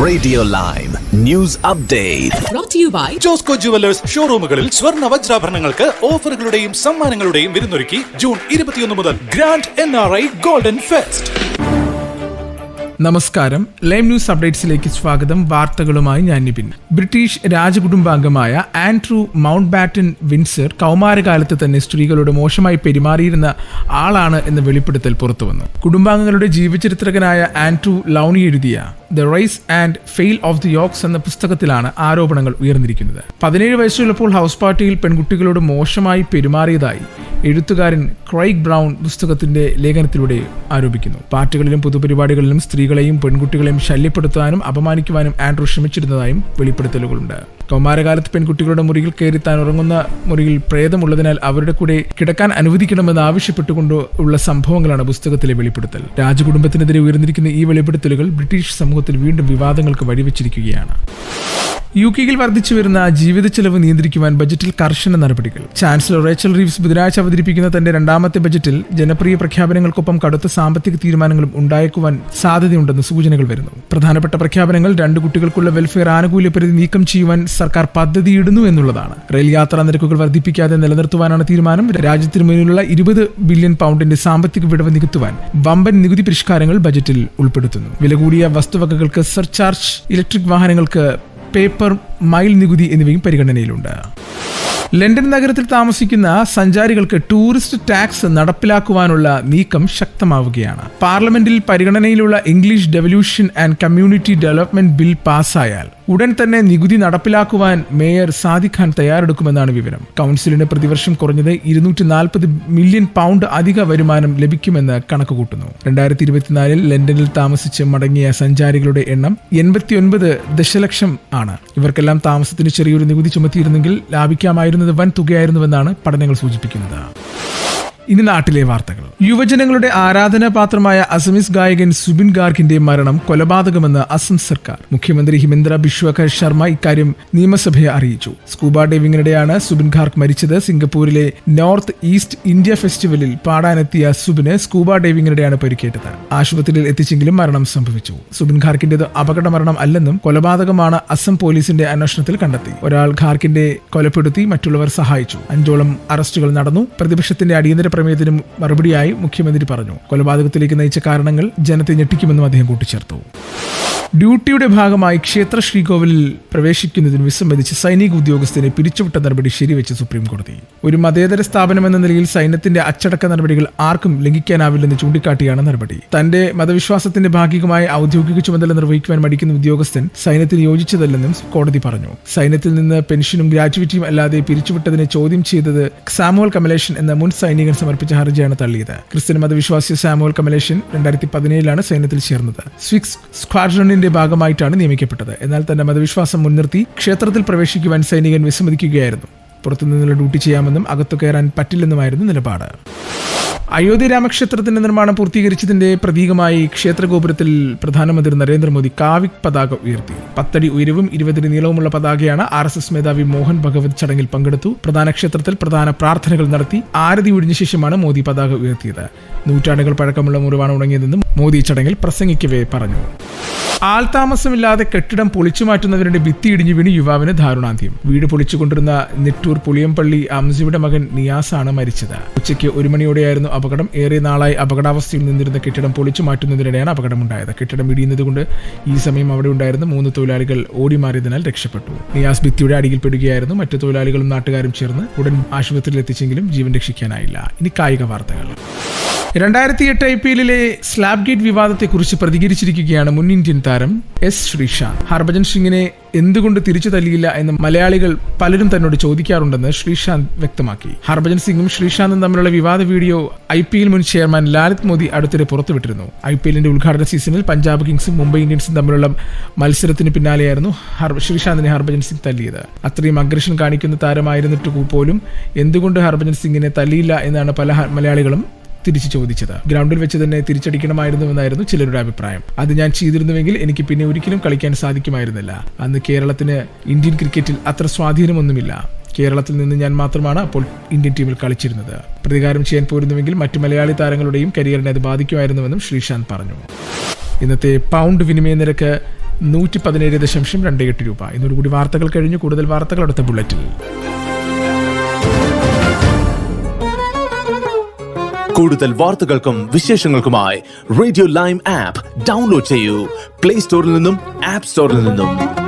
Radio live news update brought to you by Josco jewellers ഷോറൂമുകളിൽ സ്വർണ്ണ വജ്രാഭരണങ്ങൾക്ക് ഓഫറുകളുടെയും സമ്മാനങ്ങളുടെയും വിരുന്നൊരുക്കി ജൂൺ 21 മുതൽ ഗ്രാൻഡ് NRI ഗോൾഡൻ ഫെസ്റ്റ്. നമസ്കാരം, ലൈവ് ന്യൂസ് അപ്ഡേറ്റ്സിലേക്ക് സ്വാഗതം. വാർത്തകളുമായി ഞാൻ നിപിൻ. ബ്രിട്ടീഷ് രാജകുടുംബാംഗമായ ആൻഡ്രൂ മൗണ്ട് ബാറ്റൻ വിൻസർ കൗമാരകാലത്ത് തന്നെ സ്ത്രീകളോട് മോശമായി പെരുമാറിയിരുന്ന ആളാണ് എന്ന വെളിപ്പെടുത്തൽ പുറത്തുവന്നു. കുടുംബാംഗങ്ങളുടെ ജീവചരിത്രകനായ ആൻഡ്രൂ ലൗണി എഴുതിയ the rise and fall of the Yorks എന്ന പുസ്തകത്തിലാണ് ആരോപണങ്ങൾ ഉയർന്നിരിക്കുന്നത്. 17 വയസ്സുള്ളപ്പോൾ ഹൗസ് പാർട്ടിയിൽ പെൺകുട്ടികളോട് മോശമായി പെരുമാറിയതായി എഴുത്തുകാരൻ ക്രൈഗ് ബ്രൗൺ പുസ്തകത്തിന്റെ ലേഖനത്തിലൂടെ ആരോപിക്കുന്നു. പാർട്ടികളിലും പൊതുപരിപാടികളിലും സ്ത്രീകളെയും പെൺകുട്ടികളെയും ശല്യപ്പെടുത്താനും അപമാനിക്കുവാനും ആൻഡ്രൂ ശ്രമിച്ചിരുന്നതായും വെളിപ്പെടുത്തലുകളുണ്ട്. കൗമാരകാലത്ത് പെൺകുട്ടികളുടെ മുറിയിൽ കയറി താൻ ഉറങ്ങുന്ന മുറിയിൽ പ്രേതമുള്ളതിനാൽ അവരുടെ കൂടെ കിടക്കാൻ അനുവദിക്കണമെന്ന് ആവശ്യപ്പെട്ടുകൊണ്ട് ഉള്ള സംഭവങ്ങളാണ് പുസ്തകത്തിലെ വെളിപ്പെടുത്തൽ. രാജകുടുംബത്തിനെതിരെ ഉയർന്നിരിക്കുന്ന ഈ വെളിപ്പെടുത്തലുകൾ ബ്രിട്ടീഷ് സമൂഹത്തിൽ വീണ്ടും വിവാദങ്ങൾക്ക് വഴിവെച്ചിരിക്കുകയാണ്. UK-യിൽ വർദ്ധിച്ചു വരുന്ന ജീവിത ചെലവ് നിയന്ത്രിക്കുവാൻ ബജറ്റിൽ കർശന നടപടികൾ. ചാൻസലർ റേച്ചൽ റീവ്സ് ബുധനാഴ്ച അവതരിപ്പിക്കുന്ന തന്റെ രണ്ടാമത്തെ ബജറ്റിൽ ജനപ്രിയ പ്രഖ്യാപനങ്ങൾക്കൊപ്പം കടുത്ത സാമ്പത്തിക തീരുമാനങ്ങളും ഉണ്ടായേക്കുവാൻ സാധ്യതയുണ്ടെന്ന് സൂചനകൾ വരുന്നു. പ്രധാനപ്പെട്ട പ്രഖ്യാപനങ്ങൾ 2 കുട്ടികൾക്കുള്ള വെൽഫെയർ ആനുകൂല്യ പരിധി നീക്കം ചെയ്യുവാൻ സർക്കാർ പദ്ധതിയിടുന്നു എന്നുള്ളതാണ്. റെയിൽ യാത്രാ നിരക്കുകൾ വർദ്ധിപ്പിക്കാതെ നിലനിർത്തുവാനാണ് തീരുമാനം. രാജ്യത്തിന് മുന്നിലുള്ള 20 ബില്യൺ പൗണ്ടിന്റെ സാമ്പത്തിക വിടവ് നികത്തുവാൻ വമ്പൻ നികുതി പരിഷ്കാരങ്ങൾ ബജറ്റിൽ ഉൾപ്പെടുത്തുന്നു. വില കൂടിയ വസ്തുവകകൾക്ക് സർചാർജ്, ഇലക്ട്രിക് വാഹനങ്ങൾക്ക് പേപ്പർ മൈൽ നികുതി എന്നിവയും പരിഗണനയിലുണ്ട്. ലണ്ടൻ നഗരത്തിൽ താമസിക്കുന്ന സഞ്ചാരികൾക്ക് ടൂറിസ്റ്റ് ടാക്സ് നടപ്പിലാക്കുവാനുള്ള നീക്കം ശക്തമാവുകയാണ്. പാർലമെന്റിൽ പരിഗണനയിലുള്ള English devolution and community development bill പാസ്സായാൽ ഉടൻ തന്നെ നികുതി നടപ്പിലാക്കുവാൻ മേയർ സാദിഖ് ഖാൻ തയ്യാറെടുക്കുമെന്നാണ് വിവരം. കൗൺസിലിന് പ്രതിവർഷം കുറഞ്ഞത് 240 മില്യൺ പൗണ്ട് അധിക വരുമാനം ലഭിക്കുമെന്ന് കണക്കുകൂട്ടുന്നു. 2024 ലണ്ടനിൽ താമസിച്ച് മടങ്ങിയ സഞ്ചാരികളുടെ എണ്ണം 89 ദശലക്ഷം ആണ്. ഇവർക്കെല്ലാം താമസത്തിന് ചെറിയൊരു നികുതി ചുമത്തിയിരുന്നെങ്കിൽ ലാഭിക്കാമായിരുന്നത് വൻ തുകയായിരുന്നുവെന്നാണ് പഠനങ്ങൾ സൂചിപ്പിക്കുന്നത്. ഇനി നാട്ടിലെ വാർത്തകൾ. യുവജനങ്ങളുടെ ആരാധനാപാത്രമായ അസമീസ് ഗായകൻ സുബിൻ ഗാർഗിന്റെ മരണം കൊലപാതകമെന്ന് അസം സർക്കാർ. മുഖ്യമന്ത്രി ഹിമന്ത ബിശ്വ ശർമ്മ ഇക്കാര്യം നിയമസഭയെ അറിയിച്ചു. സ്കൂബ ഡൈവിംഗിനിടെയാണ് സുബിൻ ഗാർഗ് മരിച്ചത്. സിംഗപ്പൂരിലെ നോർത്ത് ഈസ്റ്റ് ഇന്ത്യ ഫെസ്റ്റിവലിൽ പാടാനെത്തിയ സുബിന് സ്കൂബ ഡൈവിംഗിനിടെയാണ് പരിക്കേറ്റത്. ആശുപത്രിയിൽ എത്തിച്ചെങ്കിലും മരണം സംഭവിച്ചു. സുബിൻ ഗാർഗിന്റേത് അപകട മരണം അല്ലെന്നും കൊലപാതകമാണ് അസം പോലീസിന്റെ അന്വേഷണത്തിൽ കണ്ടെത്തി. ഒരാൾ ഗാർഗിന്റെ കൊലപ്പെടുത്തി, മറ്റുള്ളവർ സഹായിച്ചു. 5ഓളം അറസ്റ്റുകൾ നടന്നു. പ്രതിപക്ഷത്തിന്റെ അടിയന്തര പ്രമേയത്തിനും മറുപടിയായി മുഖ്യമന്ത്രി പറഞ്ഞു, കൊലപാതകത്തിലേക്ക് നയിച്ച കാരണങ്ങൾ ജനത്തെ ഞെട്ടിക്കുമെന്നും അദ്ദേഹം കൂട്ടിച്ചേർത്തു. ഡ്യൂട്ടിയുടെ ഭാഗമായി ക്ഷേത്ര ശ്രീകോവിലിൽ പ്രവേശിക്കുന്നതിന് വിസമ്മതിച്ച് സൈനിക ഉദ്യോഗസ്ഥനെ പിരിച്ചുവിട്ട നടപടി ശരിവെച്ച് സുപ്രീം കോടതി. ഒരു മതേതര സ്ഥാപനം എന്ന നിലയിൽ സൈന്യത്തിന്റെ അച്ചടക്ക നടപടികൾ ആർക്കും ലംഘിക്കാനാവില്ലെന്ന് ചൂണ്ടിക്കാട്ടിയാണ് നടപടി. തന്റെ മതവിശ്വാസത്തിന്റെ ഭാഗികമായി ഔദ്യോഗിക ചുമതല നിർവഹിക്കുവാൻ മടിക്കുന്ന ഉദ്യോഗസ്ഥൻ സൈന്യത്തിന് യോജിച്ചതല്ലെന്നും കോടതി പറഞ്ഞു. സൈന്യത്തിൽ നിന്ന് പെൻഷനും ഗ്രാറ്റുവിറ്റിയും അല്ലാതെ പിരിച്ചുവിട്ടതിനെ ചോദ്യം ചെയ്തത് സാമുവൽ കമലേഷൻ എന്ന മുൻ സൈനികൻ സമർപ്പിച്ച ഹർജിയാണ് തള്ളിയത്. ക്രിസ്ത്യൻ മതവിശ്വാസി സാമുവൽ കമലേഷൻ 2017 സൈന്യത്തിൽ ചേർന്നത്. സ്വിക്സ് സ്ക്വാഡ്രണിന്റെ ഭാഗമായിട്ടാണ് നിയമിക്കപ്പെട്ടത്. എന്നാൽ തന്റെ മതവിശ്വാസം മുൻനിർത്തി ക്ഷേത്രത്തിൽ പ്രവേശിക്കുവാൻ സൈനികൻ വിസമ്മതിക്കുകയായിരുന്നു. പുറത്തുനിന്നുള്ള ഡ്യൂട്ടി ചെയ്യാമെന്നും അകത്തു കയറാൻ പറ്റില്ലെന്നുമായിരുന്നു നിലപാട്. അയോധ്യ രാമക്ഷേത്രത്തിന്റെ നിർമ്മാണം പൂർത്തീകരിച്ചതിന്റെ പ്രതീകമായി ക്ഷേത്രഗോപുരത്തിൽ പ്രധാനമന്ത്രി നരേന്ദ്രമോദി കാവിക് പതാക ഉയർത്തി. 10 അടി ഉയരവും 20 അടി നീളവുമുള്ള പതാകയാണ്. RSS മേധാവി മോഹൻ ഭഗവത് ചടങ്ങിൽ പങ്കെടുത്തു. പ്രധാന ക്ഷേത്രത്തിൽ പ്രധാന പ്രാർത്ഥനകൾ നടത്തി. ആരതി ഒഴിഞ്ഞ ശേഷമാണ് മോദി പതാക ഉയർത്തിയത്. നൂറ്റാണ്ടുകൾ പഴക്കമുള്ള മുറിവാണ് ഉണങ്ങിയതെന്നും മോദി ചടങ്ങിൽ പ്രസംഗിക്കവേ പറഞ്ഞു. ആൾതാമസമില്ലാതെ കെട്ടിടം പൊളിച്ചു മാറ്റുന്നവരുടെ ഭിത്തി ഇടിഞ്ഞു വീണ് യുവാവിന് ദാരുണാന്ത്യം. വീട് പൊളിച്ചുകൊണ്ടിരുന്ന നെട്ടൂർ പുളിയമ്പള്ളി അംസിയുടെ മകൻ നിയാസാണ് മരിച്ചത്. ഉച്ചയ്ക്ക് 1 മണിയോടെയായിരുന്നു അപകടം. ഏറെ നാളായി അപകടാവസ്ഥയിൽ നിന്നിരുന്ന കെട്ടിടം പൊളിച്ചു മാറ്റുന്നതിനിടെയാണ് അപകടമുണ്ടായത്. കെട്ടിടം ഇടിയുന്നത് കൊണ്ട് ഈ സമയം അവിടെ ഉണ്ടായിരുന്ന 3 തൊഴിലാളികൾ ഓടിമാറിയതിനാൽ രക്ഷപ്പെട്ടു. നിയാസ് ഭിത്തിയുടെ അടിയിൽപ്പെടുകയായിരുന്നു. മറ്റു തൊഴിലാളികളും നാട്ടുകാരും ചേർന്ന് ഉടൻ ആശുപത്രിയിൽ എത്തിച്ചെങ്കിലും ജീവൻ രക്ഷിക്കാനായില്ല. ഇനി കായിക വാർത്തകൾ. 2008 IPL-ലെ സ്ലാബ് ഗേറ്റ് വിവാദത്തെക്കുറിച്ച് പ്രതികരിച്ചിരിക്കുകയാണ് മുൻ ഇന്ത്യൻ താരം എസ് ശ്രീശാന്ത്. ഹർഭജൻ സിംഗിനെ എന്തുകൊണ്ട് തിരിച്ചു തല്ലിയില്ല എന്ന് മലയാളികൾ പലരും തന്നോട് ചോദിക്കാറുണ്ടെന്ന് ശ്രീശാന്ത് വ്യക്തമാക്കി. ഹർഭജൻ സിംഗും ശ്രീശാന്തും തമ്മിലുള്ള വിവാദ വീഡിയോ IPL മുൻ ചെയർമാൻ ലാലിത് മോദി അടുത്തിടെ പുറത്തുവിട്ടിരുന്നു. IPL-ന്റെ ഉദ്ഘാടന സീസണിൽ പഞ്ചാബ് കിങ്സും മുംബൈ ഇന്ത്യൻസും തമ്മിലുള്ള മത്സരത്തിന് പിന്നാലെയായിരുന്നു ശ്രീശാന്തിനെ ഹർഭജൻ സിംഗ് തല്ലിയത്. അത്രയും അഗ്രഷൻ കാണിക്കുന്ന താരമായിരുന്നിട്ട് പോലും എന്തുകൊണ്ട് ഹർഭജൻ സിംഗിനെ തല്ലിയില്ല എന്നാണ് പല മലയാളികളും തിരിച്ചു ചോദിച്ചത്. ഗ്രൗണ്ടിൽ വെച്ച് തന്നെ തിരിച്ചടിക്കണമായിരുന്നുവെന്നായിരുന്നു ചിലരുടെ അഭിപ്രായം. അത് ഞാൻ ചെയ്തിരുന്നുവെങ്കിൽ എനിക്ക് പിന്നെ ഒരിക്കലും കളിക്കാൻ സാധിക്കുമായിരുന്നില്ല. അന്ന് കേരളത്തിന് ഇന്ത്യൻ ക്രിക്കറ്റിൽ അത്ര സ്വാധീനമൊന്നുമില്ല. കേരളത്തിൽ നിന്ന് ഞാൻ മാത്രമാണ് അപ്പോൾ ഇന്ത്യൻ ടീമിൽ കളിച്ചിരുന്നത്. പ്രതികാരം ചെയ്യാൻ പോരുന്നുവെങ്കിൽ മറ്റു മലയാളി താരങ്ങളുടെയും കരിയറിനെ അത് ബാധിക്കുമായിരുന്നുവെന്നും ശ്രീശാന്ത് പറഞ്ഞു. ഇന്നത്തെ പൗണ്ട് വിനിമയ നിരക്ക് 117.28 രൂപ. ഇതോടുകൂടി വാർത്തകൾ കഴിഞ്ഞു. കൂടുതൽ വാർത്തകൾ അടുത്ത ബുള്ളറ്റിൽ. കൂടുതൽ വാർത്തകൾക്കും വിശേഷങ്ങൾക്കുമായി റേഡിയോ ലൈം ആപ്പ് ഡൗൺലോഡ് ചെയ്യൂ. പ്ലേ സ്റ്റോറിൽ നിന്നും ആപ്പ് സ്റ്റോറിൽ നിന്നും.